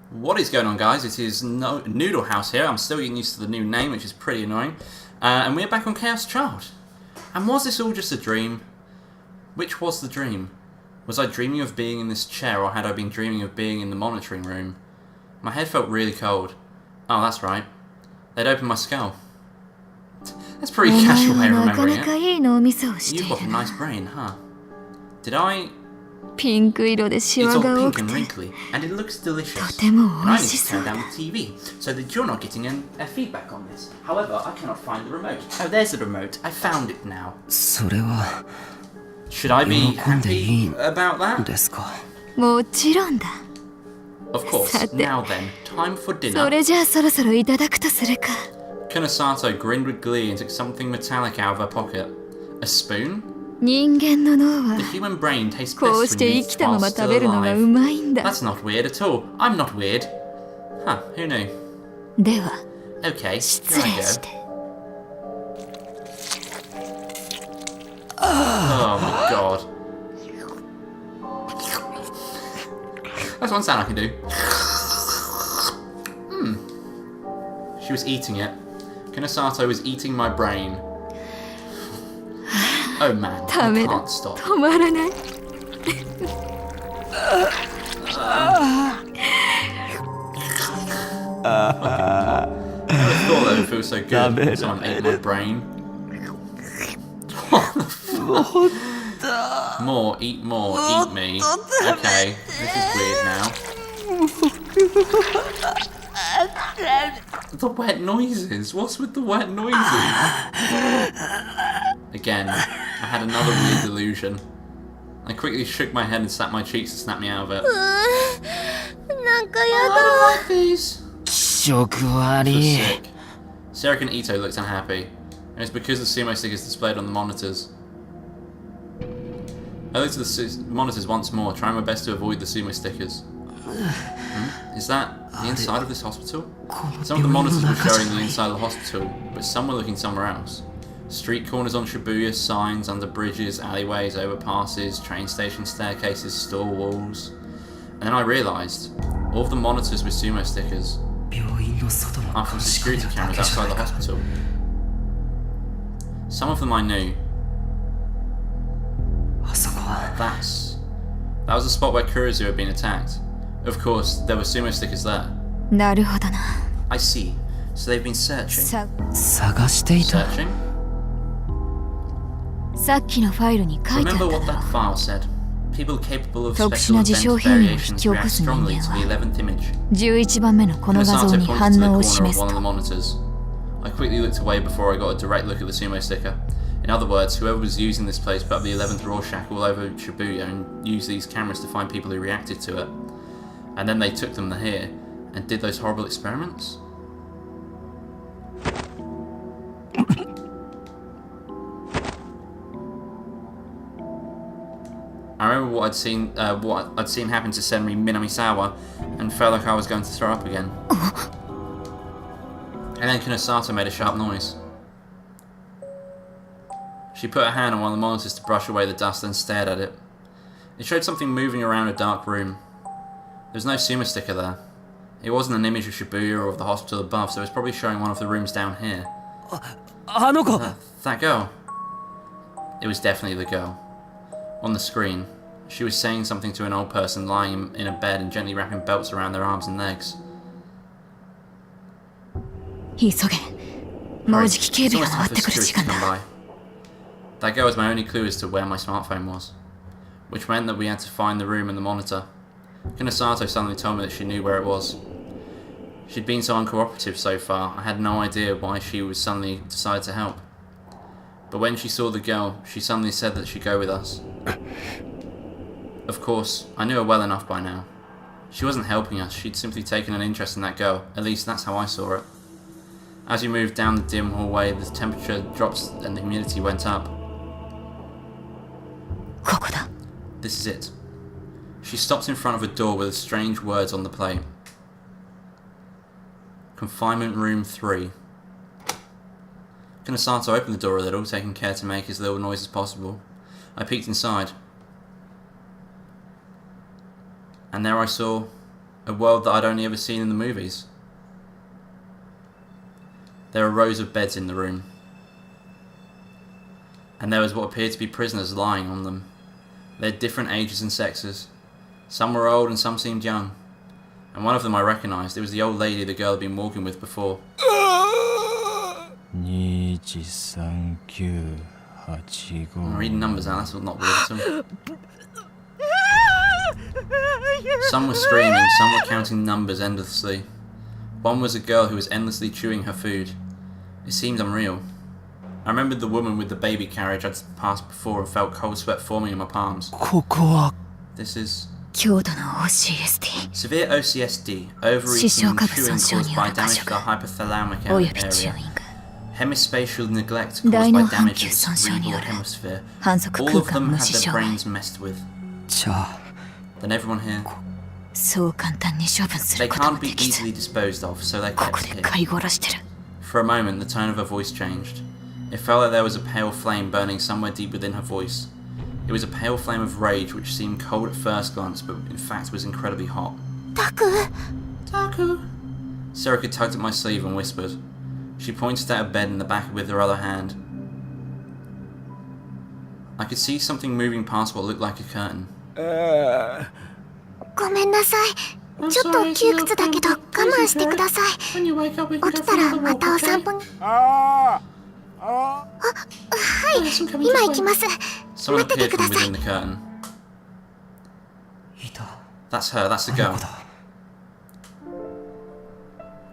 What is going on, guys? It is Noodle House here. I'm still getting used to the new name, which is pretty annoying. And we're back on Chaos Child. And was this all just a dream? Which was the dream? Was I dreaming of being in this chair, or had I been dreaming of being in the monitoring room? My head felt really cold. Oh, that's right. They'd opened my skull. That's a pretty casual way of remembering it. You've got a nice brain, huh? Did I... It's all pink and wrinkly, and it looks delicious. And I need to turn down the TV, so that you're not getting a feedback on this. However, I cannot find the remote. Oh, there's the remote. I found it now. Should I be happy about that? Of course. Now then, time for dinner. Kunosato grinned with glee and took something metallic out of her pocket. A spoon? The human brain tastes best when used while still alive. That's not weird at all. I'm not weird. Huh, who knew? Okay, here I go. Oh my god. That's one sound I can do. She was eating it. Kunosato was eating my brain. Oh man, I can't stop. I never thought that would feel so good when someone ate my brain. More, eat me. Okay, this is weird now. The wet noises. What's with the wet noises? Again, I had another weird delusion. I quickly shook my head and slapped my cheeks to snap me out of it. I like these. Sick. Sarah and Ito looked unhappy, and it's because the sumo stickers displayed on the monitors. I looked at the monitors once more, trying my best to avoid the sumo stickers. Is that the inside of this hospital? Some of the monitors were showing the inside of the hospital, but some were looking somewhere else. Street corners on Shibuya, signs under bridges, alleyways, overpasses, train station staircases, store walls. And then I realised, all of the monitors with sumo stickers are from security cameras outside the hospital. Some of them I knew. That was the spot where Kurizu had been attacked. Of course, there were sumo stickers there. I see. So they've been searching. Searching? Remember what that file said. People capable of special event variations react strongly to the 11th image. Kunosato pointed to the corner of one of the monitors. I quickly looked away before I got a direct look at the sumo sticker. In other words, whoever was using this place put up the 11th Rorschach all over Shibuya and used these cameras to find people who reacted to it. And then they took them here and did those horrible experiments? I remember what I'd seen happen to Senri Minamisawa, and felt like I was going to throw up again. And then Kunosato made a sharp noise. She put her hand on one of the monitors to brush away the dust, then stared at it. It showed something moving around a dark room. There was no sumo sticker there. It wasn't an image of Shibuya or of the hospital above, so it was probably showing one of the rooms down here. That girl. It was definitely the girl. On the screen, she was saying something to an old person lying in a bed and gently wrapping belts around their arms and legs. It's almost time for security to come by. That girl was my only clue as to where my smartphone was, which meant that we had to find the room and the monitor. Kunosato suddenly told me that she knew where it was. She'd been so uncooperative so far, I had no idea why she would suddenly decide to help. But when she saw the girl, she suddenly said that she'd go with us. Of course, I knew her well enough by now. She wasn't helping us, she'd simply taken an interest in that girl, at least that's how I saw it. As we moved down the dim hallway, the temperature dropped and the humidity went up. This is it. She stopped in front of a door with strange words on the plate. Confinement room 3. Kunosato opened the door a little, taking care to make as little noise as possible. I peeked inside. And there I saw A world that I'd only ever seen in the movies. There were rows of beds in the room. And there was what appeared to be prisoners lying on them. They had different ages and sexes. Some were old and some seemed young. And one of them I recognised. It was the old lady the girl had been walking with before. I'm reading numbers now, that's not weird at all. Some were screaming, some were counting numbers endlessly. One was a girl who was endlessly chewing her food. It seemed unreal. I remembered the woman with the baby carriage I'd passed before and felt cold sweat forming in my palms. This is... severe OCSD, overeating and chewing caused by damage to the hypothalamic area. Hemispatial neglect caused by damage to the cerebral hemisphere. All of them had their brains messed with. Then everyone here... they can't be easily disposed of, so they're kept here. For a moment, the tone of her voice changed. It felt like there was a pale flame burning somewhere deep within her voice. It was a pale flame of rage which seemed cold at first glance, but in fact was incredibly hot. Taku! Serica tugged at my sleeve and whispered. She pointed at a bed in the back with her other hand. I could see something moving past what looked like a curtain. I'm sorry, it's a little complicated. When you wake up, we can go for another walk, okay? Someone appeared from within the curtain. That's her, that's the girl.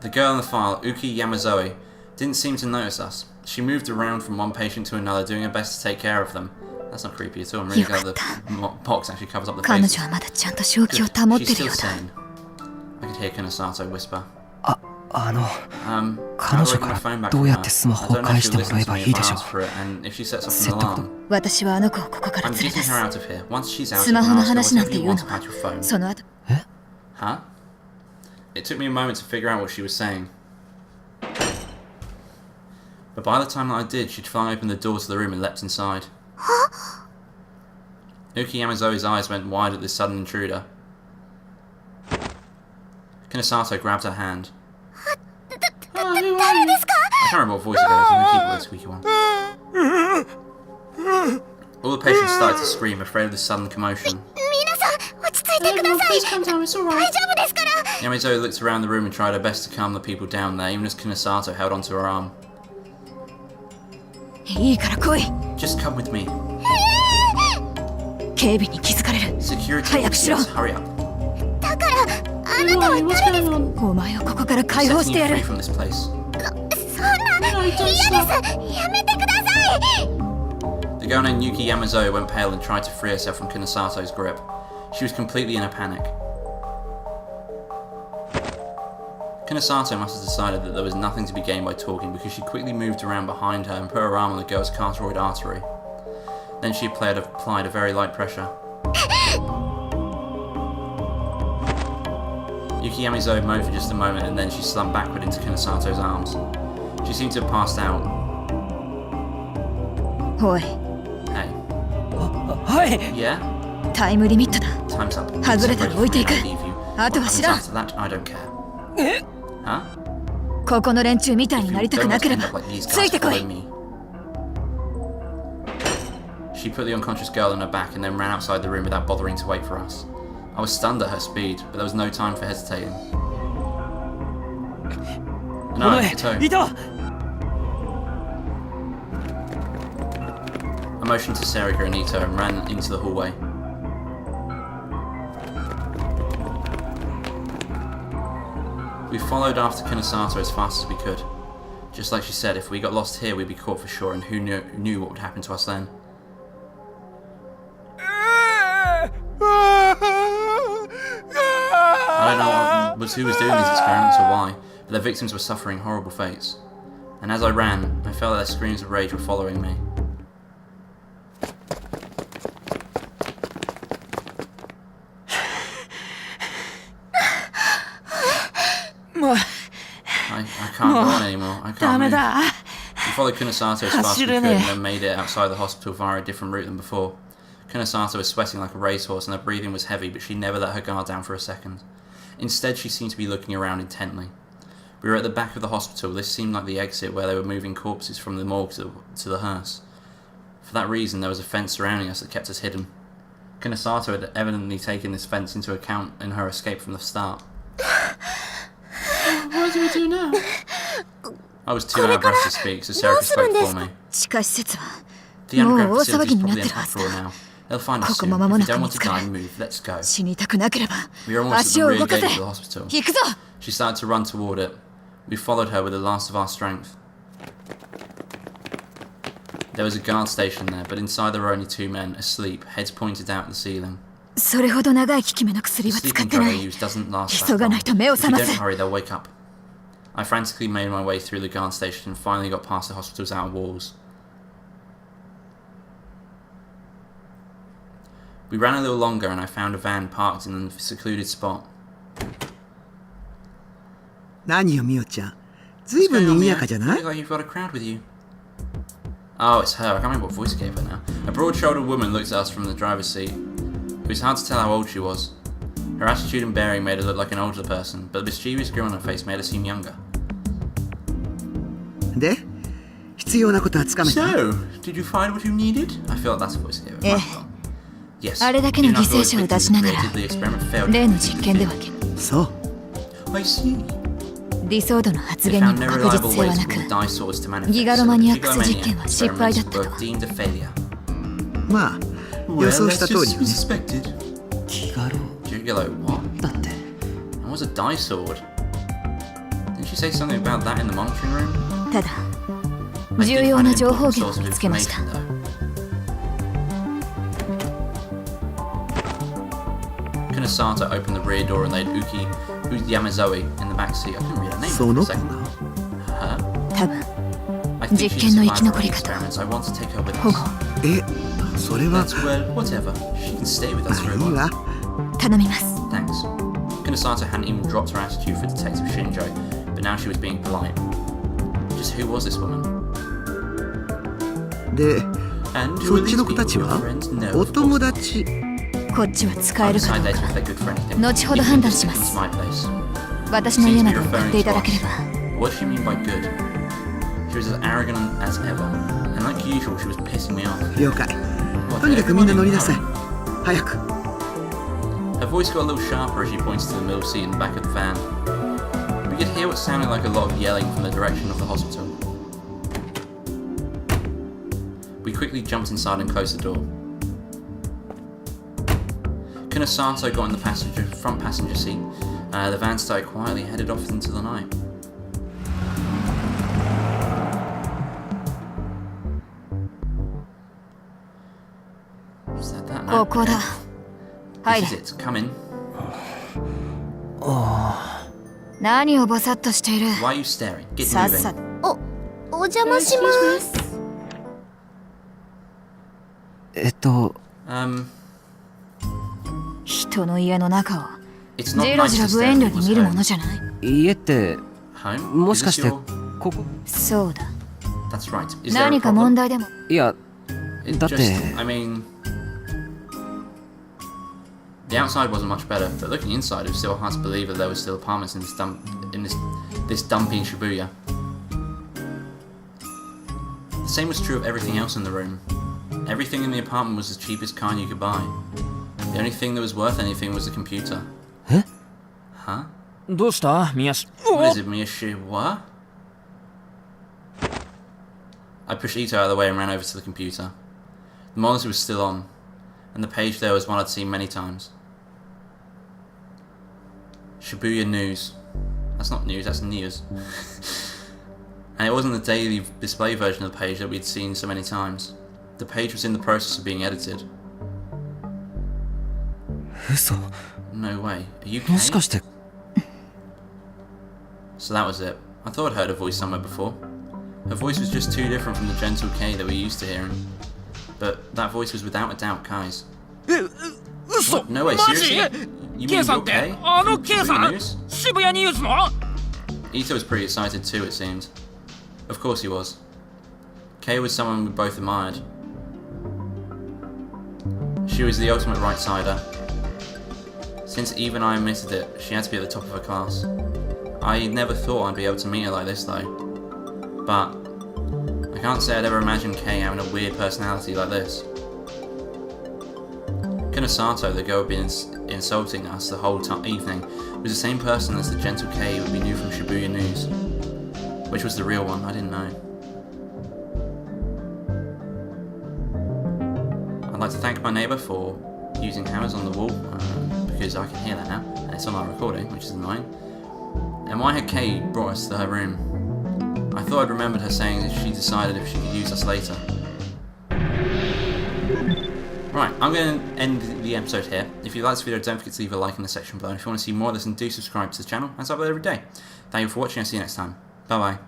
The girl in the file, Uki Yamazoe, didn't seem to notice us. She moved around from one patient to another, doing her best to take care of them. That's not creepy at all. I'm really glad the box actually covers up the faces. She's still sane. I could hear Kunosato whisper. How do I get my phone back from her? I don't know if she'll listen to me if I ask for it, and if she sets off an alarm. I'm getting her out of here. Once she's out, you can ask her whatever you want about your phone. Huh? It took me a moment to figure out what she was saying. But by the time that I did, she'd flung open the door to the room and leapt inside. Uki Yamazoe's eyes went wide at this sudden intruder. Kunosato grabbed her hand. I can't remember what voice it goes, I'm gonna keep it with a squeaky one. All the patients started to scream, afraid of this sudden commotion. Everyone, please calm down, it's alright. Yamazoe looked around the room and tried her best to calm the people down there, even as Kunosato held onto her arm. Just come with me. Security officers, hurry up. What's going on? I'm setting you free from this place. No, don't stop. The girl named Yuki Yamazoe went pale and tried to free herself from Kunosato's grip. She was completely in a panic. Kunosato must have decided that there was nothing to be gained by talking because she quickly moved around behind her and put her arm on the girl's carotid artery. Then she applied a very light pressure. Yuki Yamazoe moaned for just a moment and then she slumped backward into Kunosato's arms. She seemed to have passed out. Hey. Yeah? Time's up. After that, I don't care. Huh? If you don't end up like these guys, follow me. She put the unconscious girl on her back and then ran outside the room without bothering to wait for us. I was stunned at her speed, but there was no time for hesitating. No, Ito! I motioned to Serica and Ito and ran into the hallway. We followed after Kunosato as fast as we could. Just like she said, if we got lost here, we'd be caught for sure, and who knew what would happen to us then. I don't know who was doing these experiments or why, but their victims were suffering horrible fates. And as I ran, I felt that their screams of rage were following me. I can't go on anymore. I can't move. We followed Kunosato as fast as we could and then made it outside the hospital via a different route than before. Kunosato was sweating like a racehorse and her breathing was heavy, but she never let her guard down for a second. Instead, she seemed to be looking around intently. We were at the back of the hospital. This seemed like the exit where they were moving corpses from the morgue to the hearse. For that reason, there was a fence surrounding us that kept us hidden. Kunosato had evidently taken this fence into account in her escape from the start. What do we do now? I was too out of breath to speak, so Sarah spoke for me. The underground facility is probably an uproar now. They'll find us soon. If you don't want to die, move. Let's go. We are almost at the rear gate of the hospital. She started to run toward it. We followed her with the last of our strength. There was a guard station there, but inside there were only 2 men, asleep, heads pointed out at the ceiling. The sleeping drug I used doesn't last that long. If you don't hurry, they'll wake up. I frantically made my way through the guard station and finally got past the hospital's outer walls. We ran a little longer and I found a van parked in a secluded spot. What's going on, Mio? Looks like you've got a crowd with you. Oh, it's her. I can't remember what voice I gave her now. A broad-shouldered woman looked at us from the driver's seat. It was hard to tell how old she was. Her attitude and bearing made her look like an older person, but the mischievous grin on her face made her seem younger. So, did you find what you needed? I feel like that's the voice I gave her. Yes. Even after all the experiment failed. So? I see. They found no reliable ways for the dye swords to manifest, so the Gigolomaniac experiments were both deemed a failure. Well, that's just as we suspected. Gigolo what? And what's a dye sword? Didn't she say something about that in the monitoring room? I did find an important source of information, though. Kunosato opened the rear door and laid Uki Yamazoe in the back seat. I couldn't read her name for a second. Her? I think she's survived the experiments. I want to take her with us. That's well, whatever. She can stay with us for a while. Thanks. Kunosato hadn't even dropped her attitude for Detective Shinjo, but now she was being polite. Just who was this woman? And who are these people? Your friends? No, of course not. I'll decide later if they're good for anything. Even if this is my place. What does she mean by good? She was as arrogant as ever, and like usual, she was pissing me off. Her voice got a little sharper as she pointed to the middle seat in the back of the van. We could hear what sounded like a lot of yelling from the direction of the hospital. We quickly jumped inside and closed the door. Kunosato got in the front passenger seat. The van started quietly headed off into the night. Is that man? This is it. Come in. Why are you staring? Get moving. It's not nice to stare at people's home. Is this your... That's right. Is there a problem? I mean... The outside wasn't much better, but looking inside it was still hard to believe that there were still apartments in this dumpy Shibuya. The same was true of everything else in the room. Everything in the apartment was the cheapest kind you could buy. The only thing that was worth anything was the computer. Huh? What is it, Miyashiro? What? I pushed Ito out of the way and ran over to the computer. The monitor was still on, and the page there was one I'd seen many times. Shibuya News. That's not news, that's news. And it wasn't the daily display version of the page that we'd seen so many times. The page was in the process of being edited. No way. Are you Kay? So that was it. I thought I'd heard her voice somewhere before. Her voice was just too different from the gentle Kay that we're used to hearing. But that voice was without a doubt Kai's. What? No way, seriously? You mean you're Kay? From Shibuya News? Ito was pretty excited too, it seemed. Of course he was. Kay was someone we both admired. She was the ultimate right-sider. Since even I admitted it, she had to be at the top of her class. I never thought I'd be able to meet her like this though. But I can't say I'd ever imagined Kei having a weird personality like this. Kunosato, the girl who'd been insulting us the whole evening, was the same person as the gentle Kei we knew from Shibuya News. Which was the real one, I didn't know. I'd like to thank my neighbour for using hammers on the wall, because I can hear that now, and it's on our recording, which is annoying. And why had Kei brought us to her room? I thought I'd remembered her saying that she decided if she could use us later. Right, I'm going to end the episode here. If you like this video, don't forget to leave a like in the section below. And if you want to see more of this, then do subscribe to the channel, as I upload every day. Thank you for watching, I'll see you next time. Bye bye.